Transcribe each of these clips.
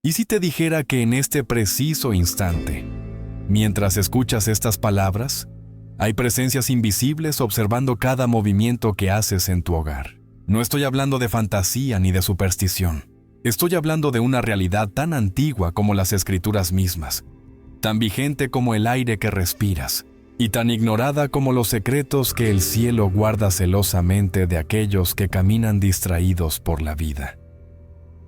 ¿Y si te dijera que en este preciso instante, mientras escuchas estas palabras, hay presencias invisibles observando cada movimiento que haces en tu hogar? No estoy hablando de fantasía ni de superstición. Estoy hablando de una realidad tan antigua como las escrituras mismas, tan vigente como el aire que respiras, y tan ignorada como los secretos que el cielo guarda celosamente de aquellos que caminan distraídos por la vida.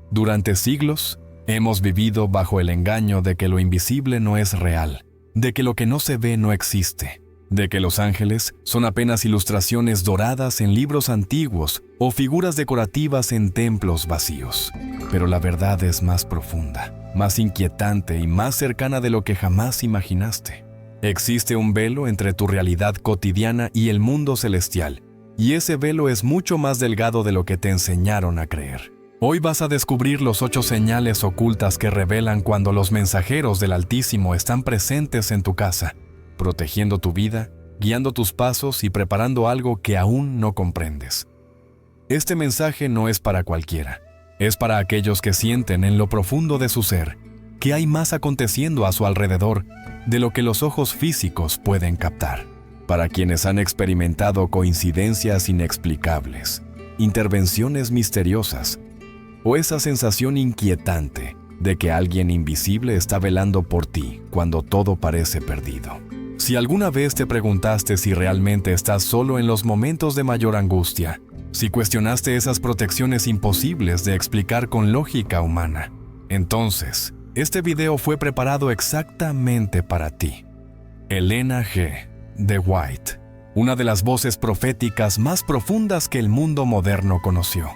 Durante siglos, hemos vivido bajo el engaño de que lo invisible no es real, de que lo que no se ve no existe, de que los ángeles son apenas ilustraciones doradas en libros antiguos o figuras decorativas en templos vacíos. Pero la verdad es más profunda, más inquietante y más cercana de lo que jamás imaginaste. Existe un velo entre tu realidad cotidiana y el mundo celestial, y ese velo es mucho más delgado de lo que te enseñaron a creer. Hoy vas a descubrir los 8 señales ocultas que revelan cuando los mensajeros del Altísimo están presentes en tu casa, protegiendo tu vida, guiando tus pasos y preparando algo que aún no comprendes. Este mensaje no es para cualquiera. Es para aquellos que sienten en lo profundo de su ser que hay más aconteciendo a su alrededor de lo que los ojos físicos pueden captar. Para quienes han experimentado coincidencias inexplicables, intervenciones misteriosas, o esa sensación inquietante de que alguien invisible está velando por ti cuando todo parece perdido. Si alguna vez te preguntaste si realmente estás solo en los momentos de mayor angustia, si cuestionaste esas protecciones imposibles de explicar con lógica humana, entonces, este video fue preparado exactamente para ti. Elena G. de White, una de las voces proféticas más profundas que el mundo moderno conoció,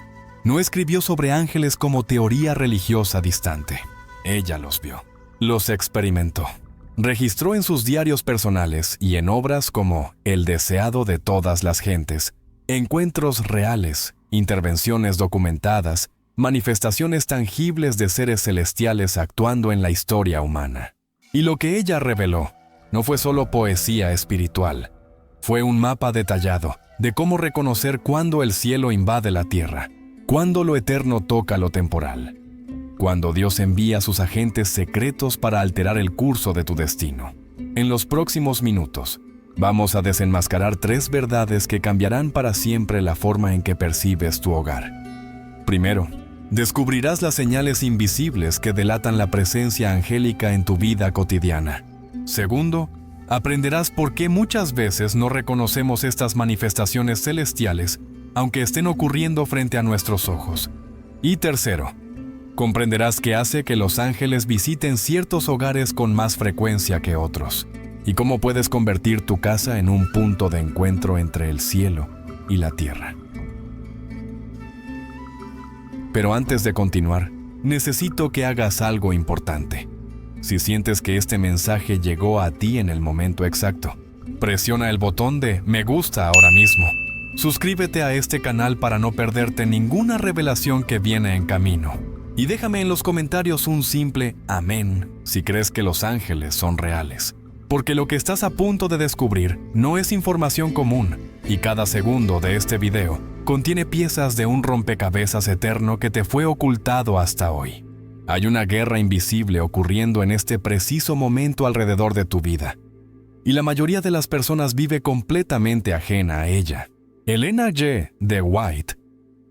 no escribió sobre ángeles como teoría religiosa distante. Ella los vio, los experimentó. Registró en sus diarios personales y en obras como El deseado de todas las gentes, encuentros reales, intervenciones documentadas, manifestaciones tangibles de seres celestiales actuando en la historia humana. Y lo que ella reveló no fue solo poesía espiritual, fue un mapa detallado de cómo reconocer cuándo el cielo invade la tierra, cuándo lo eterno toca lo temporal, cuando Dios envía a sus agentes secretos para alterar el curso de tu destino. En los próximos minutos, vamos a desenmascarar 3 verdades que cambiarán para siempre la forma en que percibes tu hogar. Primero, descubrirás las señales invisibles que delatan la presencia angélica en tu vida cotidiana. Segundo, aprenderás por qué muchas veces no reconocemos estas manifestaciones celestiales, aunque estén ocurriendo frente a nuestros ojos. Y tercero, comprenderás qué hace que los ángeles visiten ciertos hogares con más frecuencia que otros, y cómo puedes convertir tu casa en un punto de encuentro entre el cielo y la tierra. Pero antes de continuar, necesito que hagas algo importante. Si sientes que este mensaje llegó a ti en el momento exacto, presiona el botón de me gusta ahora mismo. Suscríbete a este canal para no perderte ninguna revelación que viene en camino. Y déjame en los comentarios un simple amén si crees que los ángeles son reales. Porque lo que estás a punto de descubrir no es información común, y cada segundo de este video contiene piezas de un rompecabezas eterno que te fue ocultado hasta hoy. Hay una guerra invisible ocurriendo en este preciso momento alrededor de tu vida, y la mayoría de las personas vive completamente ajena a ella. Elena G. de White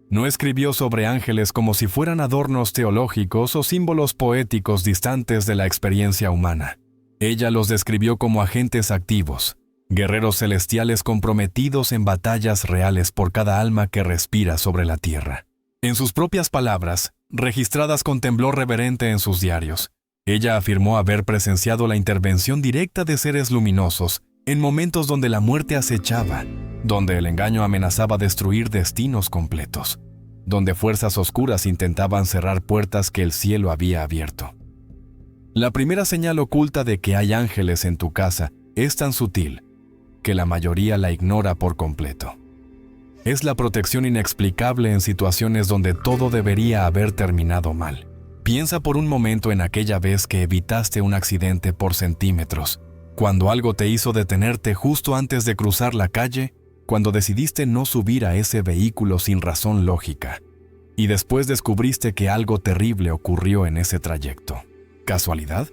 no escribió sobre ángeles como si fueran adornos teológicos o símbolos poéticos distantes de la experiencia humana. Ella los describió como agentes activos, guerreros celestiales comprometidos en batallas reales por cada alma que respira sobre la tierra. En sus propias palabras, registradas con temblor reverente en sus diarios, ella afirmó haber presenciado la intervención directa de seres luminosos en momentos donde la muerte acechaba, donde el engaño amenazaba destruir destinos completos, donde fuerzas oscuras intentaban cerrar puertas que el cielo había abierto. La primera señal oculta de que hay ángeles en tu casa es tan sutil que la mayoría la ignora por completo. Es la protección inexplicable en situaciones donde todo debería haber terminado mal. Piensa por un momento en aquella vez que evitaste un accidente por centímetros, cuando algo te hizo detenerte justo antes de cruzar la calle, cuando decidiste no subir a ese vehículo sin razón lógica. y después descubriste que algo terrible ocurrió en ese trayecto. ¿Casualidad?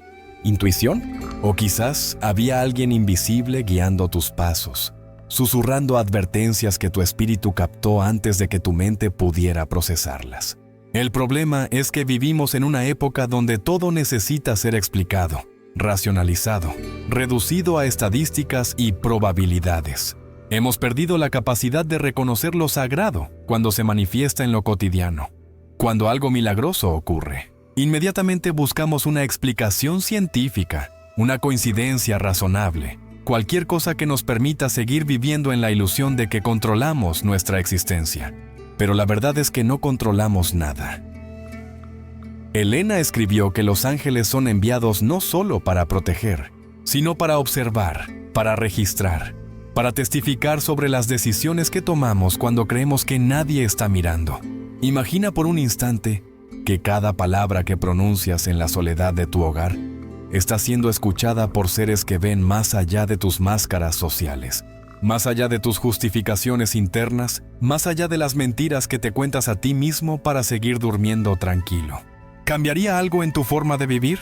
¿Intuición? ¿O quizás había alguien invisible guiando tus pasos, susurrando advertencias que tu espíritu captó antes de que tu mente pudiera procesarlas? El problema es que vivimos en una época donde todo necesita ser explicado, racionalizado, reducido a estadísticas y probabilidades. Hemos perdido la capacidad de reconocer lo sagrado cuando se manifiesta en lo cotidiano. Cuando algo milagroso ocurre, inmediatamente buscamos una explicación científica, una coincidencia razonable, cualquier cosa que nos permita seguir viviendo en la ilusión de que controlamos nuestra existencia. Pero la verdad es que no controlamos nada. Elena escribió que los ángeles son enviados no solo para proteger, sino para observar, para registrar, para testificar sobre las decisiones que tomamos cuando creemos que nadie está mirando. Imagina por un instante que cada palabra que pronuncias en la soledad de tu hogar está siendo escuchada por seres que ven más allá de tus máscaras sociales, más allá de tus justificaciones internas, más allá de las mentiras que te cuentas a ti mismo para seguir durmiendo tranquilo. ¿Cambiaría algo en tu forma de vivir?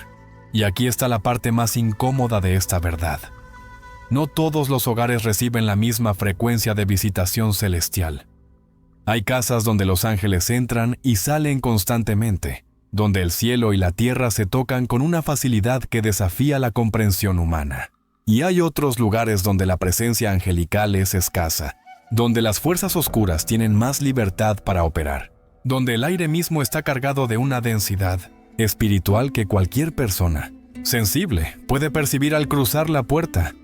Y aquí está la parte más incómoda de esta verdad. No todos los hogares reciben la misma frecuencia de visitación celestial. Hay casas donde los ángeles entran y salen constantemente, donde el cielo y la tierra se tocan con una facilidad que desafía la comprensión humana. Y hay otros lugares donde la presencia angelical es escasa, donde las fuerzas oscuras tienen más libertad para operar, donde el aire mismo está cargado de una densidad espiritual que cualquier persona sensible puede percibir al cruzar la puerta.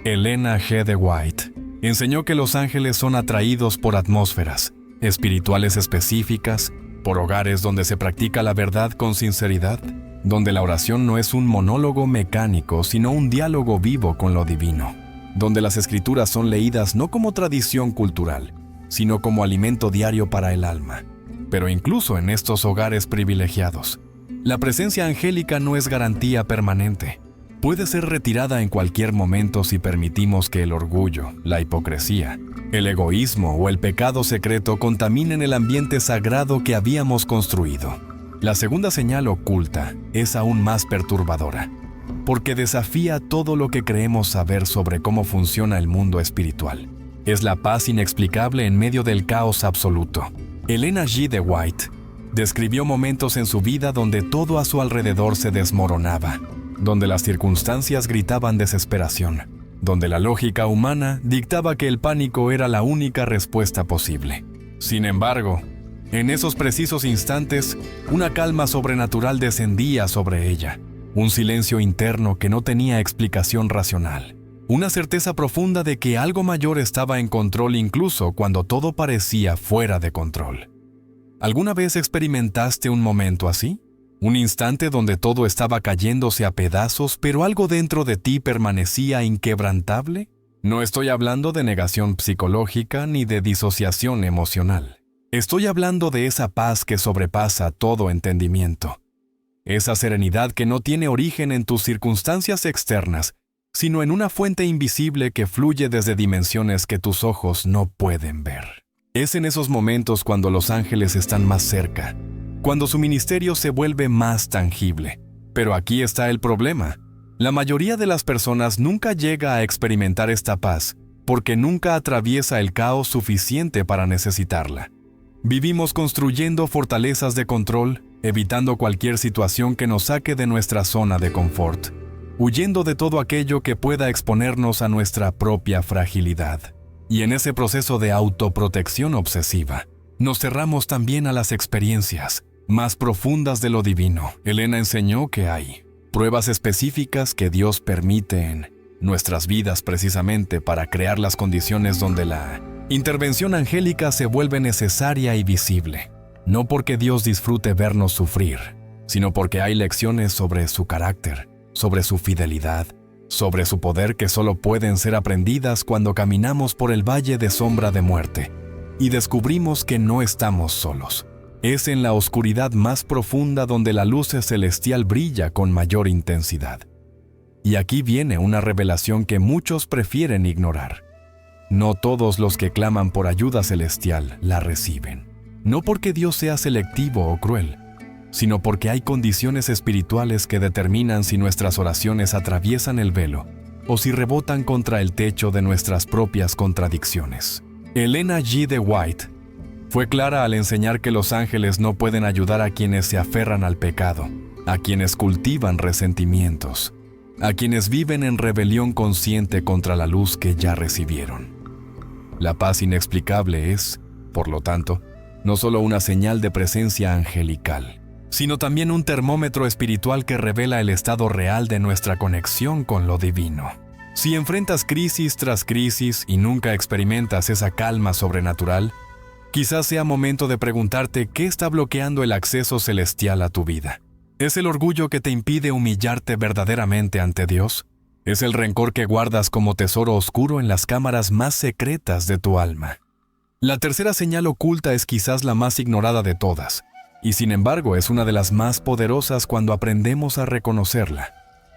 Elena G. de White enseñó que los ángeles son atraídos por atmósferas espirituales específicas, por hogares donde se practica la verdad con sinceridad, donde la oración no es un monólogo mecánico, sino un diálogo vivo con lo divino, donde las escrituras son leídas no como tradición cultural, sino como alimento diario para el alma. Pero incluso en estos hogares privilegiados, la presencia angélica no es garantía permanente. Puede ser retirada en cualquier momento si permitimos que el orgullo, la hipocresía, el egoísmo o el pecado secreto contaminen el ambiente sagrado que habíamos construido. La segunda señal oculta es aún más perturbadora, porque desafía todo lo que creemos saber sobre cómo funciona el mundo espiritual. Es la paz inexplicable en medio del caos absoluto. Elena G. de White describió momentos en su vida donde todo a su alrededor se desmoronaba, donde las circunstancias gritaban desesperación, donde la lógica humana dictaba que el pánico era la única respuesta posible. Sin embargo, en esos precisos instantes, una calma sobrenatural descendía sobre ella, un silencio interno que no tenía explicación racional, una certeza profunda de que algo mayor estaba en control incluso cuando todo parecía fuera de control. ¿Alguna vez experimentaste un momento así? Un instante donde todo estaba cayéndose a pedazos, pero algo dentro de ti permanecía inquebrantable. No estoy hablando de negación psicológica ni de disociación emocional. Estoy hablando de esa paz que sobrepasa todo entendimiento. Esa serenidad que no tiene origen en tus circunstancias externas, sino en una fuente invisible que fluye desde dimensiones que tus ojos no pueden ver. Es en esos momentos cuando los ángeles están más cerca, cuando su ministerio se vuelve más tangible. Pero aquí está el problema. La mayoría de las personas nunca llega a experimentar esta paz porque nunca atraviesa el caos suficiente para necesitarla. Vivimos construyendo fortalezas de control, evitando cualquier situación que nos saque de nuestra zona de confort, huyendo de todo aquello que pueda exponernos a nuestra propia fragilidad. Y en ese proceso de autoprotección obsesiva, nos cerramos también a las experiencias más profundas de lo divino. Elena enseñó que hay pruebas específicas que Dios permite en nuestras vidas precisamente para crear las condiciones donde la intervención angélica se vuelve necesaria y visible. No porque Dios disfrute vernos sufrir, sino porque hay lecciones sobre su carácter, sobre su fidelidad, sobre su poder que solo pueden ser aprendidas cuando caminamos por el valle de sombra de muerte y descubrimos que no estamos solos. Es en la oscuridad más profunda donde la luz celestial brilla con mayor intensidad. Y aquí viene una revelación que muchos prefieren ignorar. No todos los que claman por ayuda celestial la reciben. no porque Dios sea selectivo o cruel, sino porque hay condiciones espirituales que determinan si nuestras oraciones atraviesan el velo o si rebotan contra el techo de nuestras propias contradicciones. Elena G. de White fue clara al enseñar que los ángeles no pueden ayudar a quienes se aferran al pecado, a quienes cultivan resentimientos, a quienes viven en rebelión consciente contra la luz que ya recibieron. La paz inexplicable es, por lo tanto, no solo una señal de presencia angelical, sino también un termómetro espiritual que revela el estado real de nuestra conexión con lo divino. Si enfrentas crisis tras crisis y nunca experimentas esa calma sobrenatural, quizás sea momento de preguntarte qué está bloqueando el acceso celestial a tu vida. ¿Es el orgullo que te impide humillarte verdaderamente ante Dios? ¿Es el rencor que guardas como tesoro oscuro en las cámaras más secretas de tu alma? La tercera señal oculta es quizás la más ignorada de todas, y sin embargo es una de las más poderosas cuando aprendemos a reconocerla.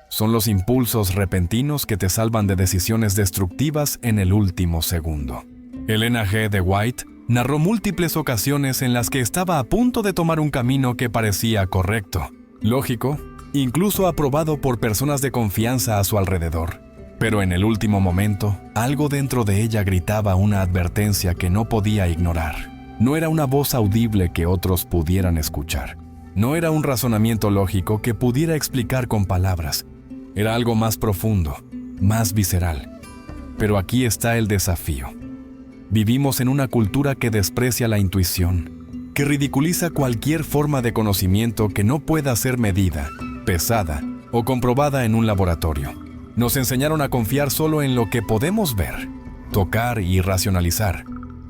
Son los impulsos repentinos que te salvan de decisiones destructivas en el último segundo. Elena G. de White narró múltiples ocasiones en las que estaba a punto de tomar un camino que parecía correcto, lógico, incluso aprobado por personas de confianza a su alrededor. Pero en el último momento, algo dentro de ella gritaba una advertencia que no podía ignorar. No era una voz audible que otros pudieran escuchar. No era un razonamiento lógico que pudiera explicar con palabras. Era algo más profundo, más visceral. Pero aquí está el desafío. Vivimos en una cultura que desprecia la intuición, que ridiculiza cualquier forma de conocimiento que no pueda ser medida, pesada o comprobada en un laboratorio. Nos enseñaron a confiar solo en lo que podemos ver, tocar y racionalizar.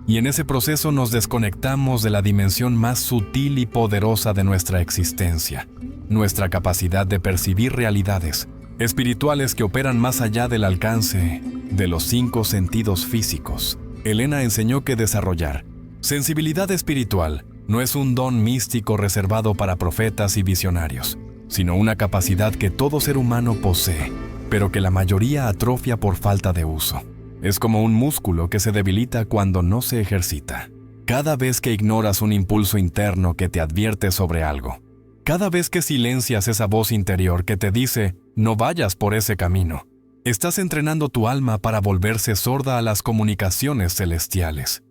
Y en ese proceso nos desconectamos de la dimensión más sutil y poderosa de nuestra existencia, nuestra capacidad de percibir realidades espirituales que operan más allá del alcance de los 5 sentidos físicos. Elena enseñó que desarrollar sensibilidad espiritual no es un don místico reservado para profetas y visionarios, sino una capacidad que todo ser humano posee, pero que la mayoría atrofia por falta de uso. Es como un músculo que se debilita cuando no se ejercita. Cada vez que ignoras un impulso interno que te advierte sobre algo, cada vez que silencias esa voz interior que te dice, no vayas por ese camino, estás entrenando tu alma para volverse sorda a las comunicaciones celestiales.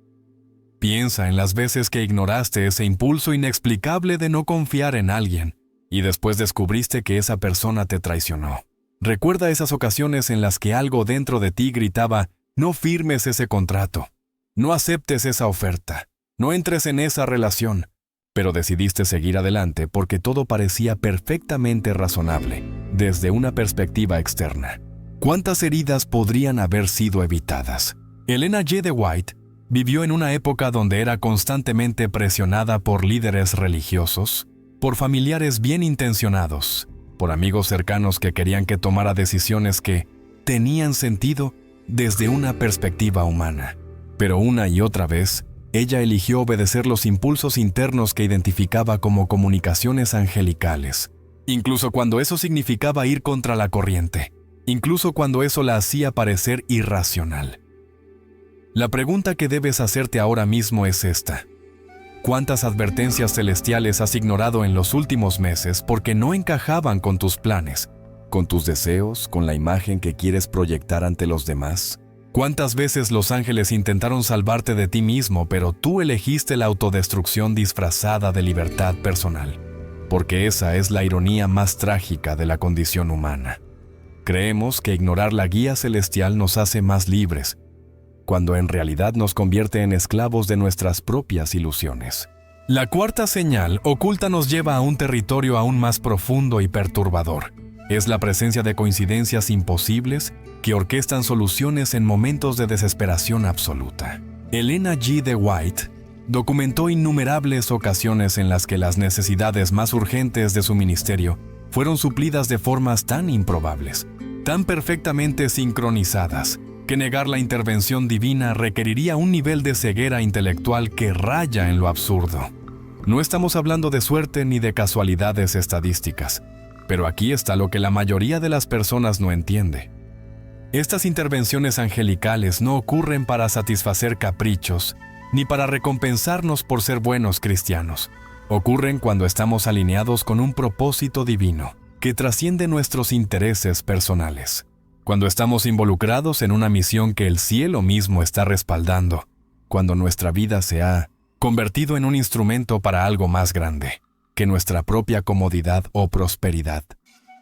Piensa en las veces que ignoraste ese impulso inexplicable de no confiar en alguien y después descubriste que esa persona te traicionó. Recuerda esas ocasiones en las que algo dentro de ti gritaba, no firmes ese contrato, no aceptes esa oferta, no entres en esa relación, pero decidiste seguir adelante porque todo parecía perfectamente razonable desde una perspectiva externa. ¿Cuántas heridas podrían haber sido evitadas? Elena G. de White vivió en una época donde era constantemente presionada por líderes religiosos, por familiares bien intencionados, por amigos cercanos que querían que tomara decisiones que tenían sentido desde una perspectiva humana. Pero una y otra vez, ella eligió obedecer los impulsos internos que identificaba como comunicaciones angelicales, incluso cuando eso significaba ir contra la corriente, incluso cuando eso la hacía parecer irracional. La pregunta que debes hacerte ahora mismo es esta. ¿Cuántas advertencias celestiales has ignorado en los últimos meses porque no encajaban con tus planes, con tus deseos, con la imagen que quieres proyectar ante los demás? ¿Cuántas veces los ángeles intentaron salvarte de ti mismo, pero tú elegiste la autodestrucción disfrazada de libertad personal? Porque esa es la ironía más trágica de la condición humana. Creemos que ignorar la guía celestial nos hace más libres, cuando en realidad nos convierte en esclavos de nuestras propias ilusiones. La cuarta señal oculta nos lleva a un territorio aún más profundo y perturbador. Es la presencia de coincidencias imposibles que orquestan soluciones en momentos de desesperación absoluta. Elena G. de White documentó innumerables ocasiones en las que las necesidades más urgentes de su ministerio fueron suplidas de formas tan improbables, tan perfectamente sincronizadas, que negar la intervención divina requeriría un nivel de ceguera intelectual que raya en lo absurdo. No estamos hablando de suerte ni de casualidades estadísticas, pero aquí está lo que la mayoría de las personas no entiende. Estas intervenciones angelicales no ocurren para satisfacer caprichos, ni para recompensarnos por ser buenos cristianos. Ocurren cuando estamos alineados con un propósito divino que trasciende nuestros intereses personales. Cuando estamos involucrados en una misión que el cielo mismo está respaldando. Cuando nuestra vida se ha convertido en un instrumento para algo más grande que nuestra propia comodidad o prosperidad.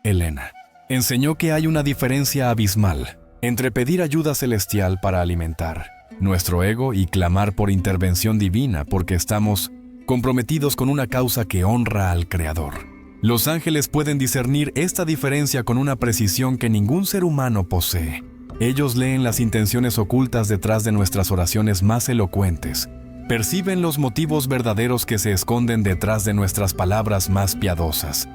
Elena enseñó que hay una diferencia abismal entre pedir ayuda celestial para alimentar nuestro ego y clamar por intervención divina porque estamos comprometidos con una causa que honra al Creador. Los ángeles pueden discernir esta diferencia con una precisión que ningún ser humano posee. Ellos leen las intenciones ocultas detrás de nuestras oraciones más elocuentes. Perciben los motivos verdaderos que se esconden detrás de nuestras palabras más piadosas.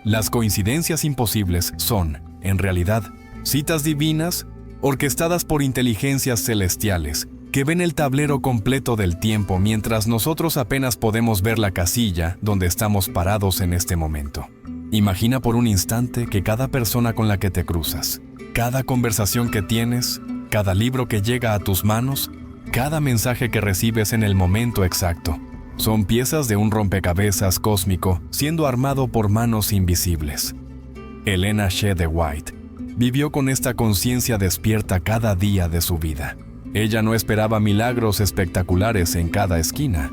Las coincidencias imposibles son, en realidad, citas divinas orquestadas por inteligencias celestiales que ven el tablero completo del tiempo mientras nosotros apenas podemos ver la casilla donde estamos parados en este momento. Imagina por un instante que cada persona con la que te cruzas, cada conversación que tienes, cada libro que llega a tus manos, cada mensaje que recibes en el momento exacto, son piezas de un rompecabezas cósmico siendo armado por manos invisibles. Elena G. de White vivió con esta conciencia despierta cada día de su vida. Ella no esperaba milagros espectaculares en cada esquina,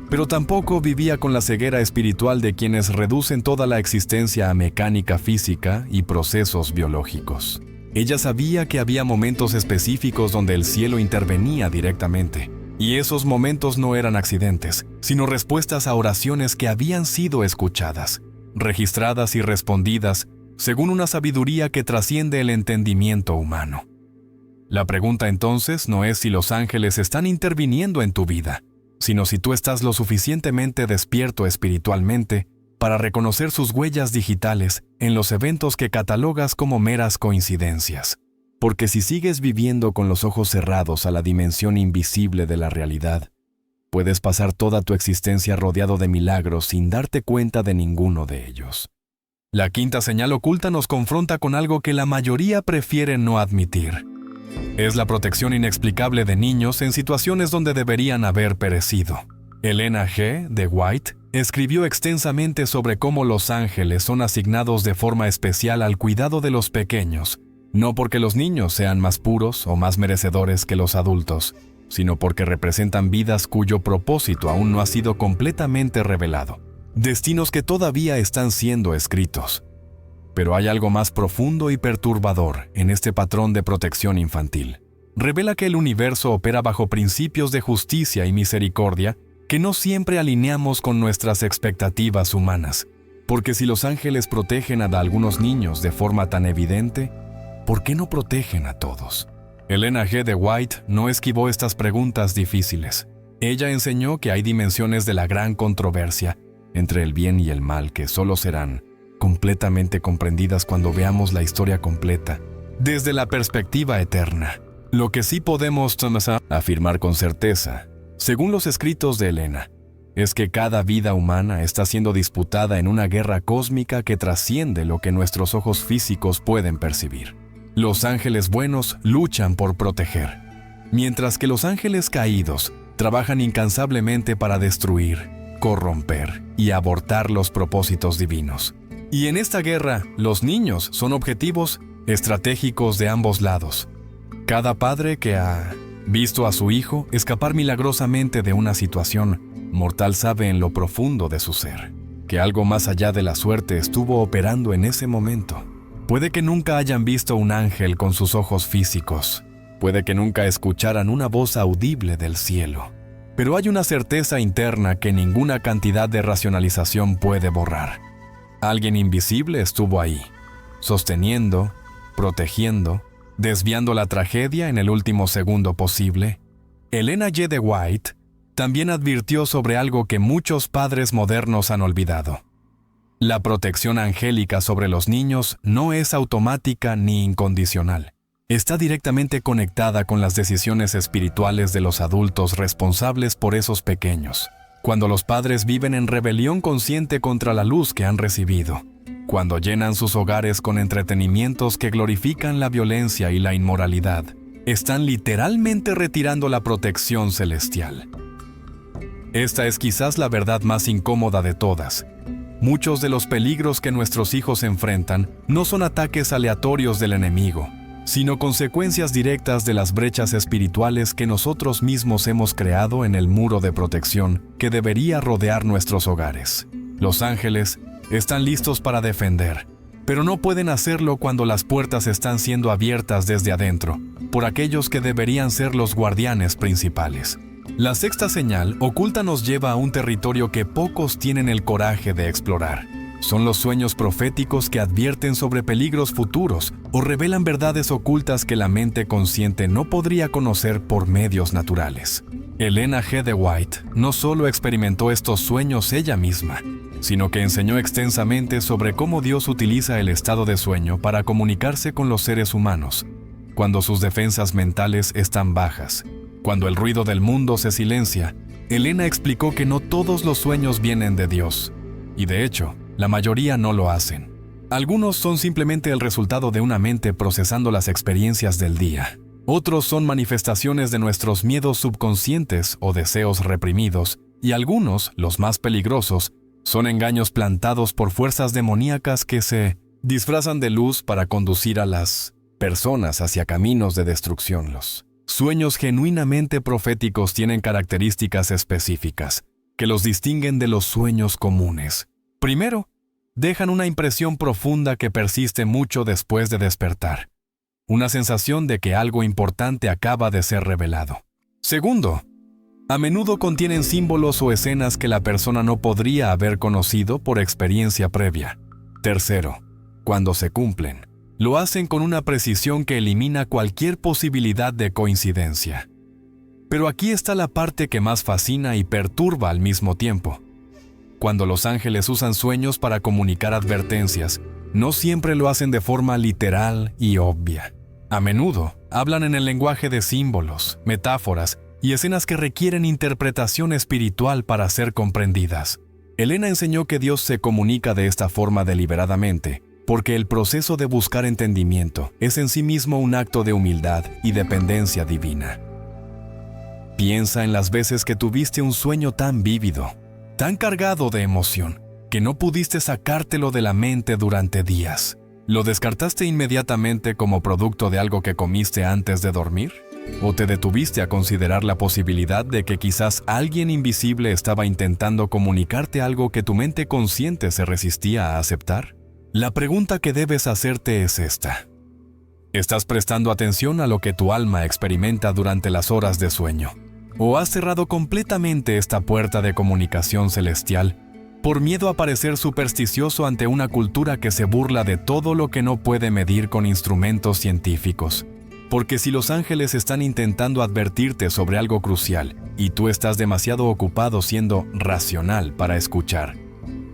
pero tampoco vivía con la ceguera espiritual de quienes reducen toda la existencia a mecánica física y procesos biológicos. Ella sabía que había momentos específicos donde el cielo intervenía directamente, y esos momentos no eran accidentes, sino respuestas a oraciones que habían sido escuchadas, registradas y respondidas según una sabiduría que trasciende el entendimiento humano. La pregunta entonces no es si los ángeles están interviniendo en tu vida, sino si tú estás lo suficientemente despierto espiritualmente para reconocer sus huellas digitales en los eventos que catalogas como meras coincidencias. Porque si sigues viviendo con los ojos cerrados a la dimensión invisible de la realidad, puedes pasar toda tu existencia rodeado de milagros sin darte cuenta de ninguno de ellos. La quinta señal oculta nos confronta con algo que la mayoría prefiere no admitir. Es la protección inexplicable de niños en situaciones donde deberían haber perecido. Elena G. de White escribió extensamente sobre cómo los ángeles son asignados de forma especial al cuidado de los pequeños, no porque los niños sean más puros o más merecedores que los adultos, sino porque representan vidas cuyo propósito aún no ha sido completamente revelado. Destinos que todavía están siendo escritos. Pero hay algo más profundo y perturbador en este patrón de protección infantil. Revela que el universo opera bajo principios de justicia y misericordia que no siempre alineamos con nuestras expectativas humanas. Porque si los ángeles protegen a algunos niños de forma tan evidente, ¿por qué no protegen a todos? Elena G. de White no esquivó estas preguntas difíciles. Ella enseñó que hay dimensiones de la gran controversia entre el bien y el mal que solo serán completamente comprendidas cuando veamos la historia completa, desde la perspectiva eterna. Lo que sí podemos afirmar con certeza, según los escritos de Elena, es que cada vida humana está siendo disputada en una guerra cósmica que trasciende lo que nuestros ojos físicos pueden percibir. Los ángeles buenos luchan por proteger, mientras que los ángeles caídos trabajan incansablemente para destruir, corromper y abortar los propósitos divinos. Y en esta guerra, los niños son objetivos estratégicos de ambos lados. Cada padre que ha visto a su hijo escapar milagrosamente de una situación mortal sabe en lo profundo de su ser que algo más allá de la suerte estuvo operando en ese momento. Puede que nunca hayan visto un ángel con sus ojos físicos, puede que nunca escucharan una voz audible del cielo, pero hay una certeza interna que ninguna cantidad de racionalización puede borrar. Alguien invisible estuvo ahí, sosteniendo, protegiendo, desviando la tragedia en el último segundo posible. Elena G. de White también advirtió sobre algo que muchos padres modernos han olvidado. La protección angélica sobre los niños no es automática ni incondicional. Está directamente conectada con las decisiones espirituales de los adultos responsables por esos pequeños. Cuando los padres viven en rebelión consciente contra la luz que han recibido, cuando llenan sus hogares con entretenimientos que glorifican la violencia y la inmoralidad, están literalmente retirando la protección celestial. Esta es quizás la verdad más incómoda de todas. Muchos de los peligros que nuestros hijos enfrentan no son ataques aleatorios del enemigo, sino consecuencias directas de las brechas espirituales que nosotros mismos hemos creado en el muro de protección que debería rodear nuestros hogares. Los ángeles están listos para defender, pero no pueden hacerlo cuando las puertas están siendo abiertas desde adentro, por aquellos que deberían ser los guardianes principales. La sexta señal oculta nos lleva a un territorio que pocos tienen el coraje de explorar. Son los sueños proféticos que advierten sobre peligros futuros o revelan verdades ocultas que la mente consciente no podría conocer por medios naturales. Elena G. de White no solo experimentó estos sueños ella misma, sino que enseñó extensamente sobre cómo Dios utiliza el estado de sueño para comunicarse con los seres humanos, cuando sus defensas mentales están bajas. Cuando el ruido del mundo se silencia, Elena explicó que no todos los sueños vienen de Dios, y de hecho, la mayoría no lo hacen. Algunos son simplemente el resultado de una mente procesando las experiencias del día. Otros son manifestaciones de nuestros miedos subconscientes o deseos reprimidos, y algunos, los más peligrosos, son engaños plantados por fuerzas demoníacas que se disfrazan de luz para conducir a las personas hacia caminos de destrucción. Los sueños genuinamente proféticos tienen características específicas que los distinguen de los sueños comunes. Primero, dejan una impresión profunda que persiste mucho después de despertar, una sensación de que algo importante acaba de ser revelado. Segundo, a menudo contienen símbolos o escenas que la persona no podría haber conocido por experiencia previa. Tercero, cuando se cumplen, lo hacen con una precisión que elimina cualquier posibilidad de coincidencia. Pero aquí está la parte que más fascina y perturba al mismo tiempo. Cuando los ángeles usan sueños para comunicar advertencias, no siempre lo hacen de forma literal y obvia. A menudo, hablan en el lenguaje de símbolos, metáforas y escenas que requieren interpretación espiritual para ser comprendidas. Elena enseñó que Dios se comunica de esta forma deliberadamente, porque el proceso de buscar entendimiento es en sí mismo un acto de humildad y dependencia divina. Piensa en las veces que tuviste un sueño tan vívido, tan cargado de emoción, que no pudiste sacártelo de la mente durante días. ¿Lo descartaste inmediatamente como producto de algo que comiste antes de dormir? ¿O te detuviste a considerar la posibilidad de que quizás alguien invisible estaba intentando comunicarte algo que tu mente consciente se resistía a aceptar? La pregunta que debes hacerte es esta. ¿Estás prestando atención a lo que tu alma experimenta durante las horas de sueño? ¿O has cerrado completamente esta puerta de comunicación celestial por miedo a parecer supersticioso ante una cultura que se burla de todo lo que no puede medir con instrumentos científicos? Porque si los ángeles están intentando advertirte sobre algo crucial y tú estás demasiado ocupado siendo racional para escuchar,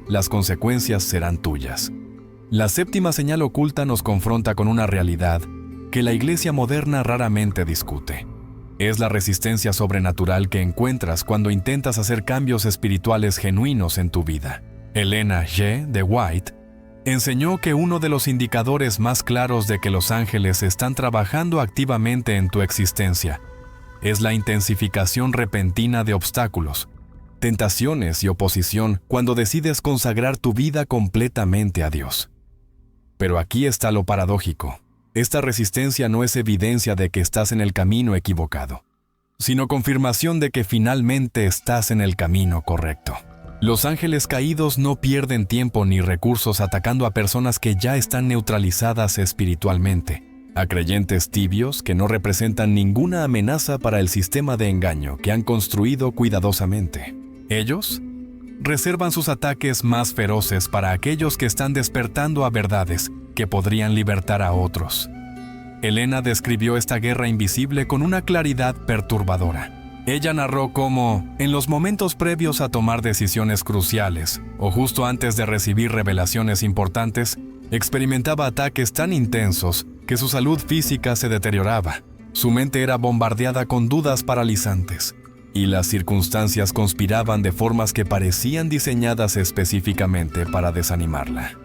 las consecuencias serán tuyas. La séptima señal oculta nos confronta con una realidad que la iglesia moderna raramente discute. Es la resistencia sobrenatural que encuentras cuando intentas hacer cambios espirituales genuinos en tu vida. Elena G. de White enseñó que uno de los indicadores más claros de que los ángeles están trabajando activamente en tu existencia es la intensificación repentina de obstáculos, tentaciones y oposición cuando decides consagrar tu vida completamente a Dios. Pero aquí está lo paradójico. Esta resistencia no es evidencia de que estás en el camino equivocado, sino confirmación de que finalmente estás en el camino correcto. Los ángeles caídos no pierden tiempo ni recursos atacando a personas que ya están neutralizadas espiritualmente, a creyentes tibios que no representan ninguna amenaza para el sistema de engaño que han construido cuidadosamente. Ellos reservan sus ataques más feroces para aquellos que están despertando a verdades que podrían libertar a otros. Elena describió esta guerra invisible con una claridad perturbadora. Ella narró cómo, en los momentos previos a tomar decisiones cruciales, o justo antes de recibir revelaciones importantes, experimentaba ataques tan intensos que su salud física se deterioraba. Su mente era bombardeada con dudas paralizantes, y las circunstancias conspiraban de formas que parecían diseñadas específicamente para desanimarla.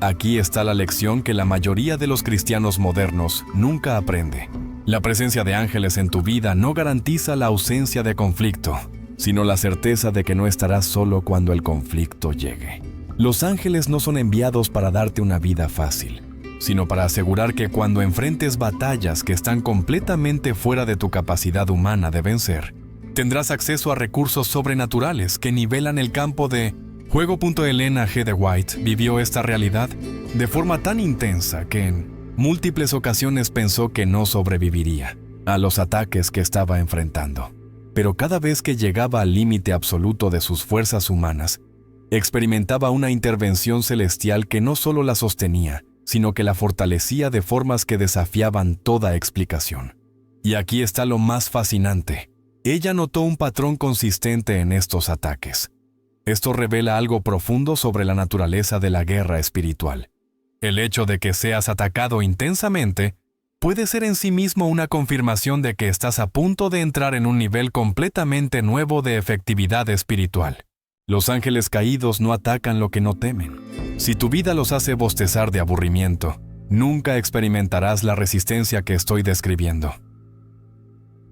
Aquí está la lección que la mayoría de los cristianos modernos nunca aprende. La presencia de ángeles en tu vida no garantiza la ausencia de conflicto, sino la certeza de que no estarás solo cuando el conflicto llegue. Los ángeles no son enviados para darte una vida fácil, sino para asegurar que cuando enfrentes batallas que están completamente fuera de tu capacidad humana de vencer, tendrás acceso a recursos sobrenaturales que nivelan el campo de juego. Elena G. de White vivió esta realidad de forma tan intensa que en múltiples ocasiones pensó que no sobreviviría a los ataques que estaba enfrentando. Pero cada vez que llegaba al límite absoluto de sus fuerzas humanas, experimentaba una intervención celestial que no solo la sostenía, sino que la fortalecía de formas que desafiaban toda explicación. Y aquí está lo más fascinante. Ella notó un patrón consistente en estos ataques. Esto revela algo profundo sobre la naturaleza de la guerra espiritual. El hecho de que seas atacado intensamente puede ser en sí mismo una confirmación de que estás a punto de entrar en un nivel completamente nuevo de efectividad espiritual. Los ángeles caídos no atacan lo que no temen. Si tu vida los hace bostezar de aburrimiento, nunca experimentarás la resistencia que estoy describiendo.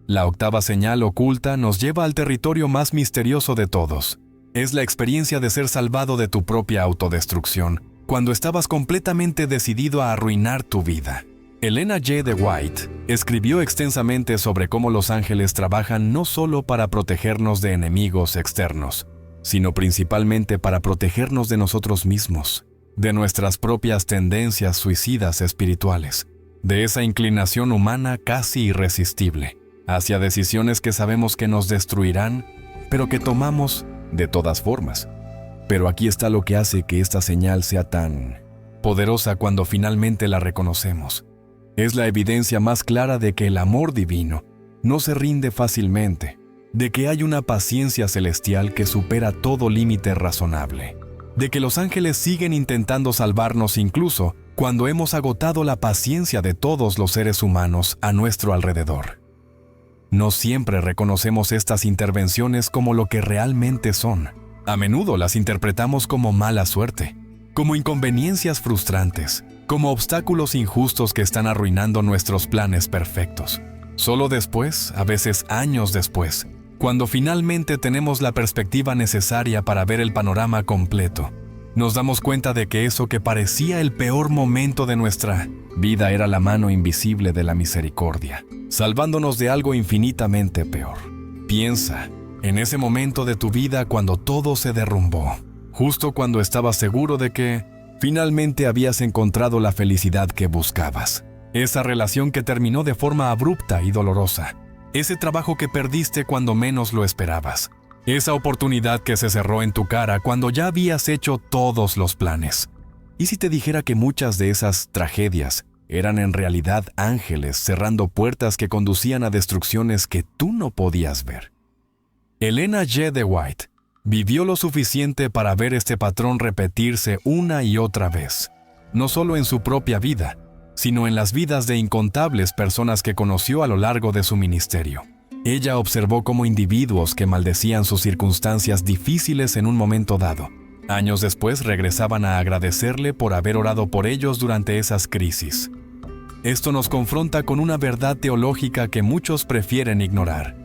La octava señal oculta nos lleva al territorio más misterioso de todos. Es la experiencia de ser salvado de tu propia autodestrucción, cuando estabas completamente decidido a arruinar tu vida. Elena G. de White escribió extensamente sobre cómo los ángeles trabajan no solo para protegernos de enemigos externos, sino principalmente para protegernos de nosotros mismos, de nuestras propias tendencias suicidas espirituales, de esa inclinación humana casi irresistible, hacia decisiones que sabemos que nos destruirán, pero que tomamos de todas formas. Pero aquí está lo que hace que esta señal sea tan poderosa cuando finalmente la reconocemos. Es la evidencia más clara de que el amor divino no se rinde fácilmente, de que hay una paciencia celestial que supera todo límite razonable, de que los ángeles siguen intentando salvarnos incluso cuando hemos agotado la paciencia de todos los seres humanos a nuestro alrededor. No siempre reconocemos estas intervenciones como lo que realmente son. A menudo las interpretamos como mala suerte, como inconveniencias frustrantes, como obstáculos injustos que están arruinando nuestros planes perfectos. Solo después, a veces años después, cuando finalmente tenemos la perspectiva necesaria para ver el panorama completo, nos damos cuenta de que eso que parecía el peor momento de nuestra vida era la mano invisible de la misericordia, salvándonos de algo infinitamente peor. Piensa en ese momento de tu vida cuando todo se derrumbó, justo cuando estabas seguro de que finalmente habías encontrado la felicidad que buscabas. Esa relación que terminó de forma abrupta y dolorosa. Ese trabajo que perdiste cuando menos lo esperabas. Esa oportunidad que se cerró en tu cara cuando ya habías hecho todos los planes. ¿Y si te dijera que muchas de esas tragedias eran en realidad ángeles cerrando puertas que conducían a destrucciones que tú no podías ver? Elena G. de White vivió lo suficiente para ver este patrón repetirse una y otra vez, no solo en su propia vida, sino en las vidas de incontables personas que conoció a lo largo de su ministerio. Ella observó cómo individuos que maldecían sus circunstancias difíciles en un momento dado, años después regresaban a agradecerle por haber orado por ellos durante esas crisis. Esto nos confronta con una verdad teológica que muchos prefieren ignorar.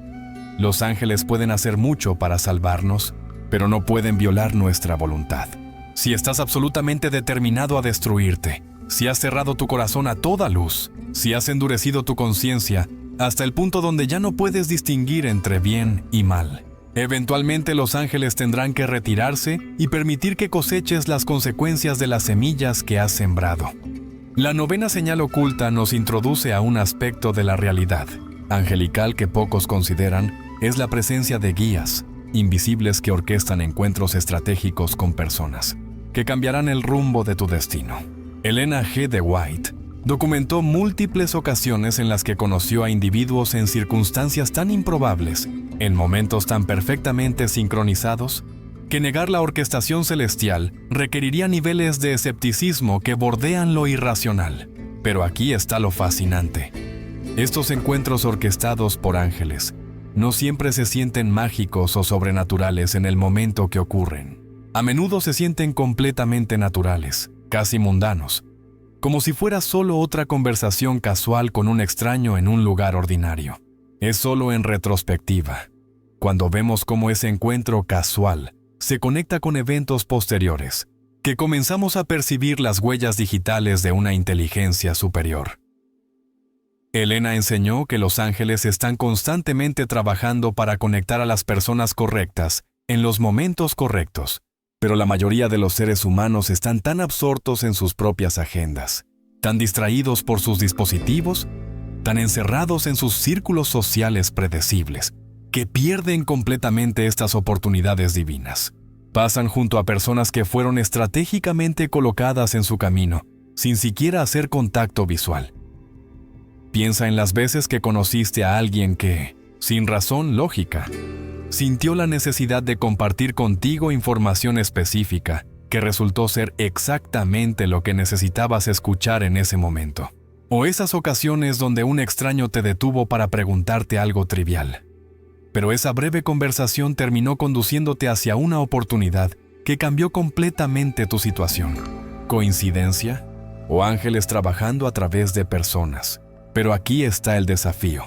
Los ángeles pueden hacer mucho para salvarnos, pero no pueden violar nuestra voluntad. Si estás absolutamente determinado a destruirte, si has cerrado tu corazón a toda luz, si has endurecido tu conciencia hasta el punto donde ya no puedes distinguir entre bien y mal, eventualmente los ángeles tendrán que retirarse y permitir que coseches las consecuencias de las semillas que has sembrado. La novena señal oculta nos introduce a un aspecto de la realidad angelical que pocos consideran. Es la presencia de guías invisibles que orquestan encuentros estratégicos con personas que cambiarán el rumbo de tu destino. Elena G. de White documentó múltiples ocasiones en las que conoció a individuos en circunstancias tan improbables, en momentos tan perfectamente sincronizados, que negar la orquestación celestial requeriría niveles de escepticismo que bordean lo irracional. Pero aquí está lo fascinante. Estos encuentros orquestados por ángeles no siempre se sienten mágicos o sobrenaturales en el momento que ocurren. A menudo se sienten completamente naturales, casi mundanos, como si fuera solo otra conversación casual con un extraño en un lugar ordinario. Es solo en retrospectiva, cuando vemos cómo ese encuentro casual se conecta con eventos posteriores, que comenzamos a percibir las huellas digitales de una inteligencia superior. Elena enseñó que los ángeles están constantemente trabajando para conectar a las personas correctas en los momentos correctos, pero la mayoría de los seres humanos están tan absortos en sus propias agendas, tan distraídos por sus dispositivos, tan encerrados en sus círculos sociales predecibles, que pierden completamente estas oportunidades divinas. Pasan junto a personas que fueron estratégicamente colocadas en su camino, sin siquiera hacer contacto visual. Piensa en las veces que conociste a alguien que, sin razón lógica, sintió la necesidad de compartir contigo información específica que resultó ser exactamente lo que necesitabas escuchar en ese momento. O esas ocasiones donde un extraño te detuvo para preguntarte algo trivial. Pero esa breve conversación terminó conduciéndote hacia una oportunidad que cambió completamente tu situación. ¿Coincidencia? ¿O ángeles trabajando a través de personas? Pero aquí está el desafío.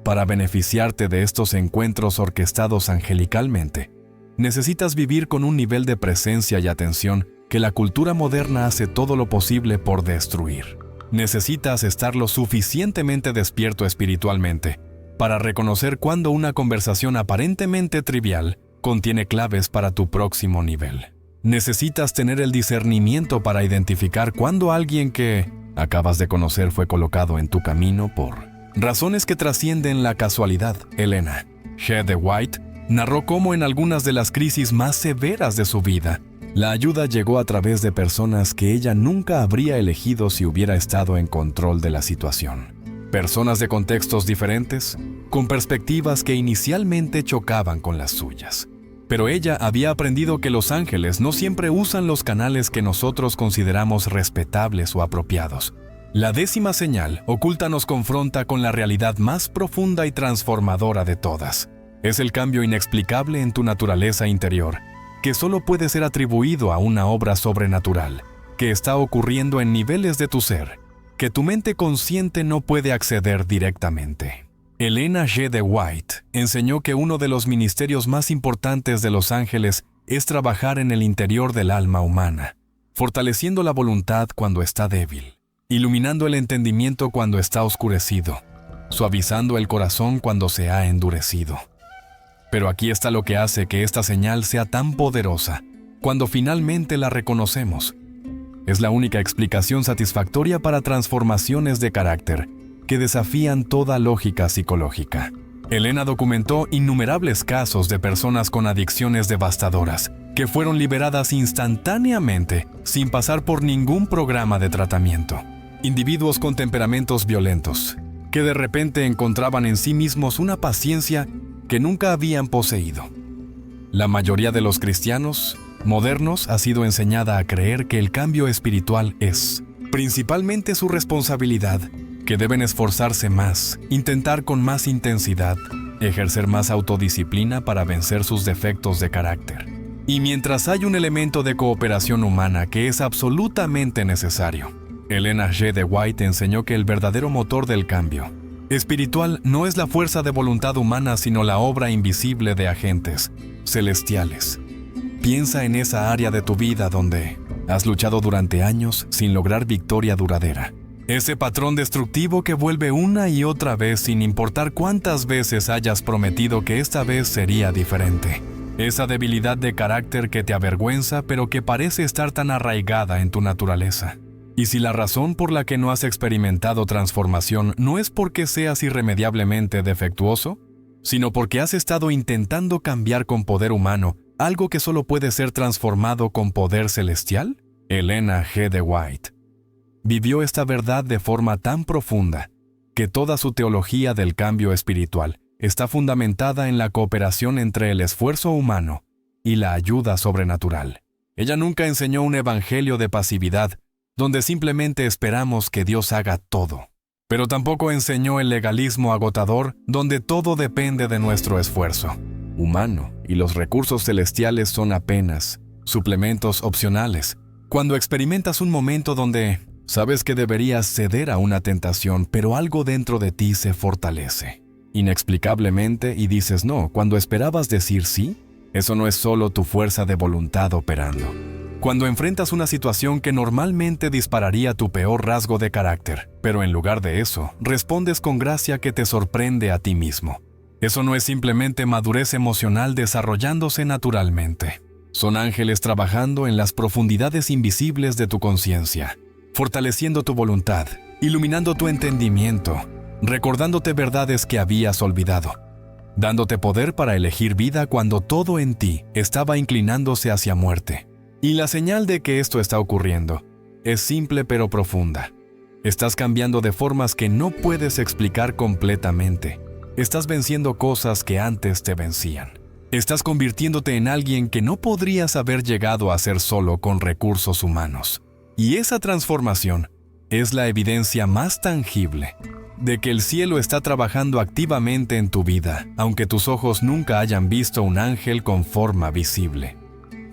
Para beneficiarte de estos encuentros orquestados angelicalmente, necesitas vivir con un nivel de presencia y atención que la cultura moderna hace todo lo posible por destruir. Necesitas estar lo suficientemente despierto espiritualmente para reconocer cuando una conversación aparentemente trivial contiene claves para tu próximo nivel. Necesitas tener el discernimiento para identificar cuando alguien que acabas de conocer fue colocado en tu camino por razones que trascienden la casualidad. Elena G. de White narró cómo en algunas de las crisis más severas de su vida, la ayuda llegó a través de personas que ella nunca habría elegido si hubiera estado en control de la situación. Personas de contextos diferentes, con perspectivas que inicialmente chocaban con las suyas. Pero ella había aprendido que los ángeles no siempre usan los canales que nosotros consideramos respetables o apropiados. La 10ª señal oculta nos confronta con la realidad más profunda y transformadora de todas. Es el cambio inexplicable en tu naturaleza interior, que solo puede ser atribuido a una obra sobrenatural, que está ocurriendo en niveles de tu ser, que tu mente consciente no puede acceder directamente. Elena G. de White enseñó que uno de los ministerios más importantes de los ángeles es trabajar en el interior del alma humana, fortaleciendo la voluntad cuando está débil, iluminando el entendimiento cuando está oscurecido, suavizando el corazón cuando se ha endurecido. Pero aquí está lo que hace que esta señal sea tan poderosa, cuando finalmente la reconocemos. Es la única explicación satisfactoria para transformaciones de carácter que desafían toda lógica psicológica. Elena documentó innumerables casos de personas con adicciones devastadoras que fueron liberadas instantáneamente sin pasar por ningún programa de tratamiento. Individuos con temperamentos violentos que de repente encontraban en sí mismos una paciencia que nunca habían poseído. La mayoría de los cristianos modernos ha sido enseñada a creer que el cambio espiritual es principalmente su responsabilidad, que deben esforzarse más, intentar con más intensidad, ejercer más autodisciplina para vencer sus defectos de carácter. Y mientras hay un elemento de cooperación humana que es absolutamente necesario, Elena G. de White enseñó que el verdadero motor del cambio espiritual no es la fuerza de voluntad humana, sino la obra invisible de agentes celestiales. Piensa en esa área de tu vida donde has luchado durante años sin lograr victoria duradera. Ese patrón destructivo que vuelve una y otra vez sin importar cuántas veces hayas prometido que esta vez sería diferente. Esa debilidad de carácter que te avergüenza pero que parece estar tan arraigada en tu naturaleza. Y si la razón por la que no has experimentado transformación no es porque seas irremediablemente defectuoso, sino porque has estado intentando cambiar con poder humano algo que solo puede ser transformado con poder celestial, Elena G. de White vivió esta verdad de forma tan profunda que toda su teología del cambio espiritual está fundamentada en la cooperación entre el esfuerzo humano y la ayuda sobrenatural. Ella nunca enseñó un evangelio de pasividad, donde simplemente esperamos que Dios haga todo. Pero tampoco enseñó el legalismo agotador, donde todo depende de nuestro esfuerzo humano y los recursos celestiales son apenas suplementos opcionales. Cuando experimentas un momento donde Sabes que deberías ceder a una tentación, pero algo dentro de ti se fortalece inexplicablemente y dices no cuando esperabas decir sí. Eso no es solo tu fuerza de voluntad operando. Cuando enfrentas una situación que normalmente dispararía tu peor rasgo de carácter, pero en lugar de eso, respondes con gracia que te sorprende a ti mismo. Eso no es simplemente madurez emocional desarrollándose naturalmente. Son ángeles trabajando en las profundidades invisibles de tu conciencia, fortaleciendo tu voluntad, iluminando tu entendimiento, recordándote verdades que habías olvidado, dándote poder para elegir vida cuando todo en ti estaba inclinándose hacia muerte. Y la señal de que esto está ocurriendo es simple pero profunda. Estás cambiando de formas que no puedes explicar completamente. Estás venciendo cosas que antes te vencían. Estás convirtiéndote en alguien que no podrías haber llegado a ser solo con recursos humanos. Y esa transformación es la evidencia más tangible de que el cielo está trabajando activamente en tu vida, aunque tus ojos nunca hayan visto un ángel con forma visible.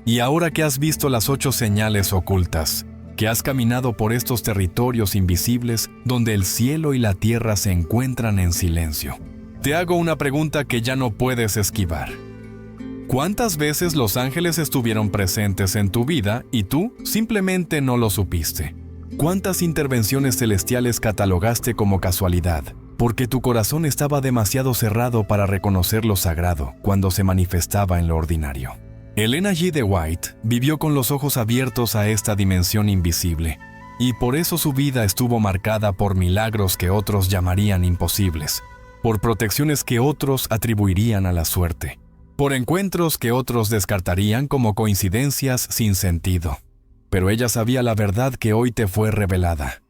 Y ahora que has visto las 8 señales ocultas, que has caminado por estos territorios invisibles donde el cielo y la tierra se encuentran en silencio, te hago una pregunta que ya no puedes esquivar. ¿Cuántas veces los ángeles estuvieron presentes en tu vida y tú simplemente no lo supiste? ¿Cuántas intervenciones celestiales catalogaste como casualidad, porque tu corazón estaba demasiado cerrado para reconocer lo sagrado cuando se manifestaba en lo ordinario? Elena G. de White vivió con los ojos abiertos a esta dimensión invisible, y por eso su vida estuvo marcada por milagros que otros llamarían imposibles, por protecciones que otros atribuirían a la suerte, por encuentros que otros descartarían como coincidencias sin sentido. Pero ella sabía la verdad que hoy te fue revelada.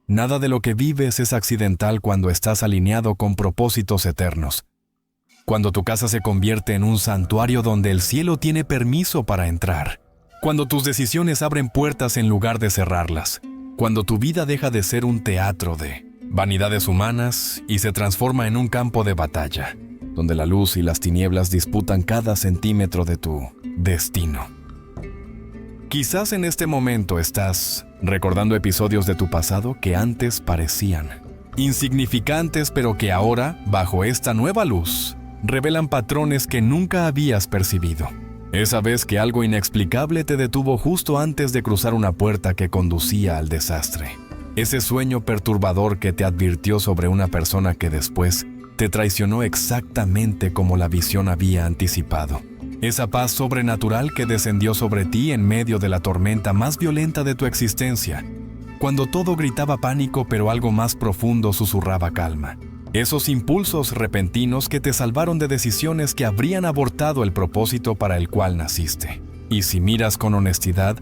Nada de lo que vives es accidental cuando estás alineado con propósitos eternos. Cuando tu casa se convierte en un santuario donde el cielo tiene permiso para entrar. Cuando tus decisiones abren puertas en lugar de cerrarlas. Cuando tu vida deja de ser un teatro de vanidades humanas y se transforma en un campo de batalla, donde la luz y las tinieblas disputan cada centímetro de tu destino. Quizás en este momento estás recordando episodios de tu pasado que antes parecían insignificantes, pero que ahora, bajo esta nueva luz, revelan patrones que nunca habías percibido. Esa vez que algo inexplicable te detuvo justo antes de cruzar una puerta que conducía al desastre. Ese sueño perturbador que te advirtió sobre una persona que después te traicionó exactamente como la visión había anticipado. Esa paz sobrenatural que descendió sobre ti en medio de la tormenta más violenta de tu existencia, cuando todo gritaba pánico pero algo más profundo susurraba calma. Esos impulsos repentinos que te salvaron de decisiones que habrían abortado el propósito para el cual naciste. Y si miras con honestidad,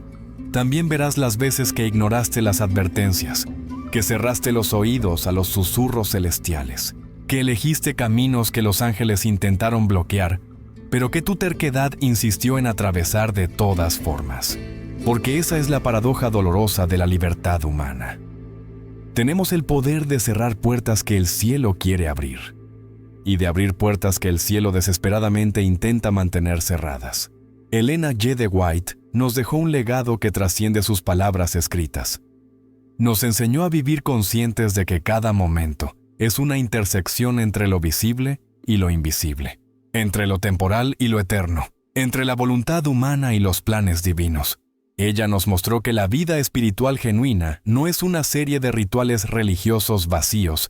también verás las veces que ignoraste las advertencias, que cerraste los oídos a los susurros celestiales, que elegiste caminos que los ángeles intentaron bloquear, pero que tu terquedad insistió en atravesar de todas formas. Porque esa es la paradoja dolorosa de la libertad humana. Tenemos el poder de cerrar puertas que el cielo quiere abrir, y de abrir puertas que el cielo desesperadamente intenta mantener cerradas. Elena G. de White nos dejó un legado que trasciende sus palabras escritas. Nos enseñó a vivir conscientes de que cada momento es una intersección entre lo visible y lo invisible, entre lo temporal y lo eterno, entre la voluntad humana y los planes divinos. Ella nos mostró que la vida espiritual genuina no es una serie de rituales religiosos vacíos,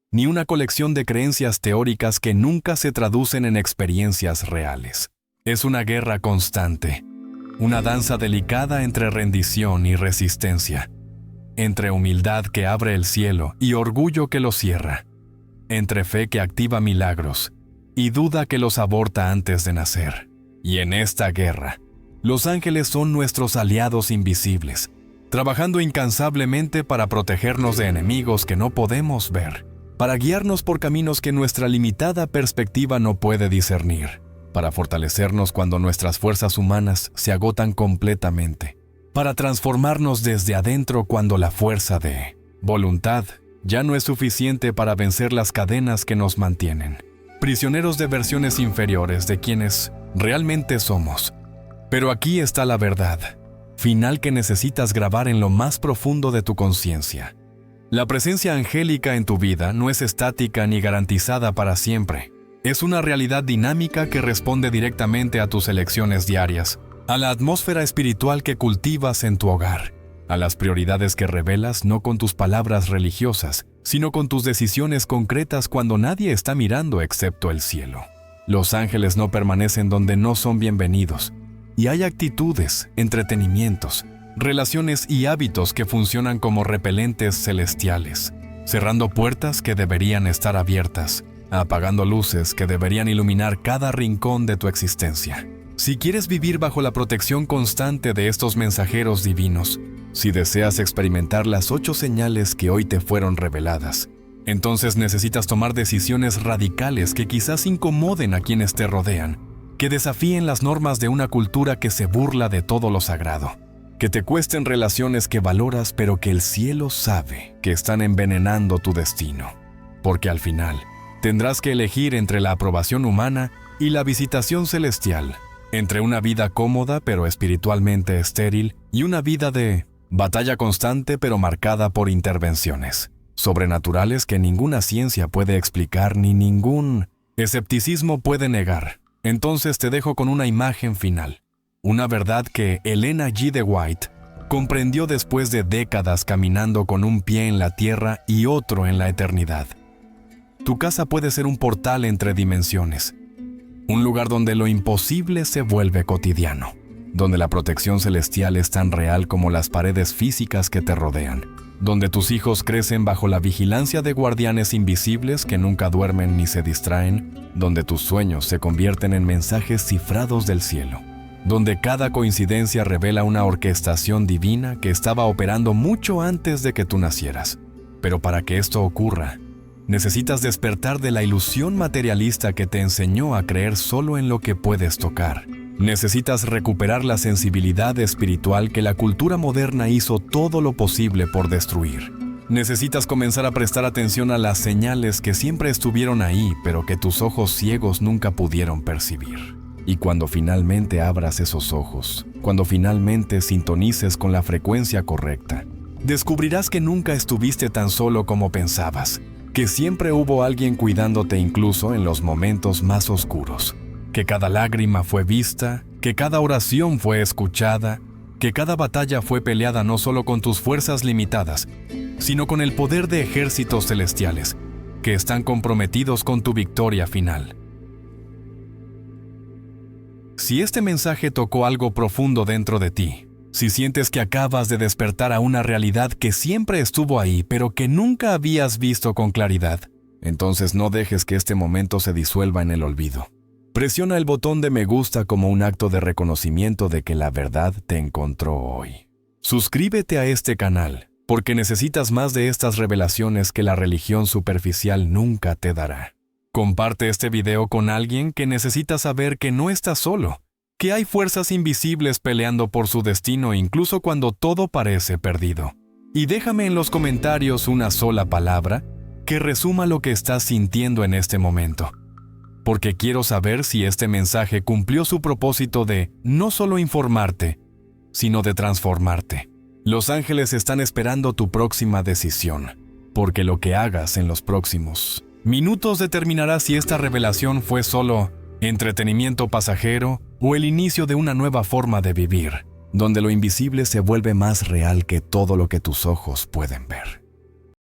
ni una colección de creencias teóricas que nunca se traducen en experiencias reales. Es una guerra constante, una danza delicada entre rendición y resistencia, entre humildad que abre el cielo y orgullo que lo cierra, entre fe que activa milagros y duda que los aborta antes de nacer. Y en esta guerra, los ángeles son nuestros aliados invisibles, trabajando incansablemente para protegernos de enemigos que no podemos ver, para guiarnos por caminos que nuestra limitada perspectiva no puede discernir, para fortalecernos cuando nuestras fuerzas humanas se agotan completamente, para transformarnos desde adentro cuando la fuerza de voluntad ya no es suficiente para vencer las cadenas que nos mantienen, prisioneros de versiones inferiores de quienes realmente somos. Pero aquí está la verdad. final que necesitas grabar en lo más profundo de tu conciencia. La presencia angélica en tu vida no es estática ni garantizada para siempre. Es una realidad dinámica que responde directamente a tus elecciones diarias, a la atmósfera espiritual que cultivas en tu hogar, a las prioridades que revelas no con tus palabras religiosas, sino con tus decisiones concretas cuando nadie está mirando excepto el cielo. Los ángeles no permanecen donde no son bienvenidos, y hay actitudes, entretenimientos, relaciones y hábitos que funcionan como repelentes celestiales, cerrando puertas que deberían estar abiertas, apagando luces que deberían iluminar cada rincón de tu existencia. Si quieres vivir bajo la protección constante de estos mensajeros divinos, si deseas experimentar las 8 señales que hoy te fueron reveladas, entonces necesitas tomar decisiones radicales que quizás incomoden a quienes te rodean, que desafíen las normas de una cultura que se burla de todo lo sagrado, que te cuesten relaciones que valoras pero que el cielo sabe que están envenenando tu destino, porque al final tendrás que elegir entre la aprobación humana y la visitación celestial, entre una vida cómoda pero espiritualmente estéril y una vida de batalla constante pero marcada por intervenciones sobrenaturales que ninguna ciencia puede explicar ni ningún escepticismo puede negar. Entonces te dejo con una imagen final, una verdad que Elena G. de White comprendió después de décadas caminando con un pie en la tierra y otro en la eternidad. Tu casa puede ser un portal entre dimensiones, un lugar donde lo imposible se vuelve cotidiano, donde la protección celestial es tan real como las paredes físicas que te rodean, donde tus hijos crecen bajo la vigilancia de guardianes invisibles que nunca duermen ni se distraen, donde tus sueños se convierten en mensajes cifrados del cielo, donde cada coincidencia revela una orquestación divina que estaba operando mucho antes de que tú nacieras. Pero para que esto ocurra, necesitas despertar de la ilusión materialista que te enseñó a creer solo en lo que puedes tocar. Necesitas recuperar la sensibilidad espiritual que la cultura moderna hizo todo lo posible por destruir. Necesitas comenzar a prestar atención a las señales que siempre estuvieron ahí, pero que tus ojos ciegos nunca pudieron percibir. Y cuando finalmente abras esos ojos, cuando finalmente sintonices con la frecuencia correcta, descubrirás que nunca estuviste tan solo como pensabas, que siempre hubo alguien cuidándote incluso en los momentos más oscuros, que cada lágrima fue vista, que cada oración fue escuchada, que cada batalla fue peleada no solo con tus fuerzas limitadas, sino con el poder de ejércitos celestiales, que están comprometidos con tu victoria final. Si este mensaje tocó algo profundo dentro de ti, si sientes que acabas de despertar a una realidad que siempre estuvo ahí, pero que nunca habías visto con claridad, entonces no dejes que este momento se disuelva en el olvido. Presiona el botón de me gusta como un acto de reconocimiento de que la verdad te encontró hoy. Suscríbete a este canal, porque necesitas más de estas revelaciones que la religión superficial nunca te dará. Comparte este video con alguien que necesita saber que no estás solo, que hay fuerzas invisibles peleando por su destino incluso cuando todo parece perdido. Y déjame en los comentarios una sola palabra que resuma lo que estás sintiendo en este momento, porque quiero saber si este mensaje cumplió su propósito de no solo informarte, sino de transformarte. Los ángeles están esperando tu próxima decisión, porque lo que hagas en los próximos minutos determinará si esta revelación fue solo entretenimiento pasajero o el inicio de una nueva forma de vivir, donde lo invisible se vuelve más real que todo lo que tus ojos pueden ver.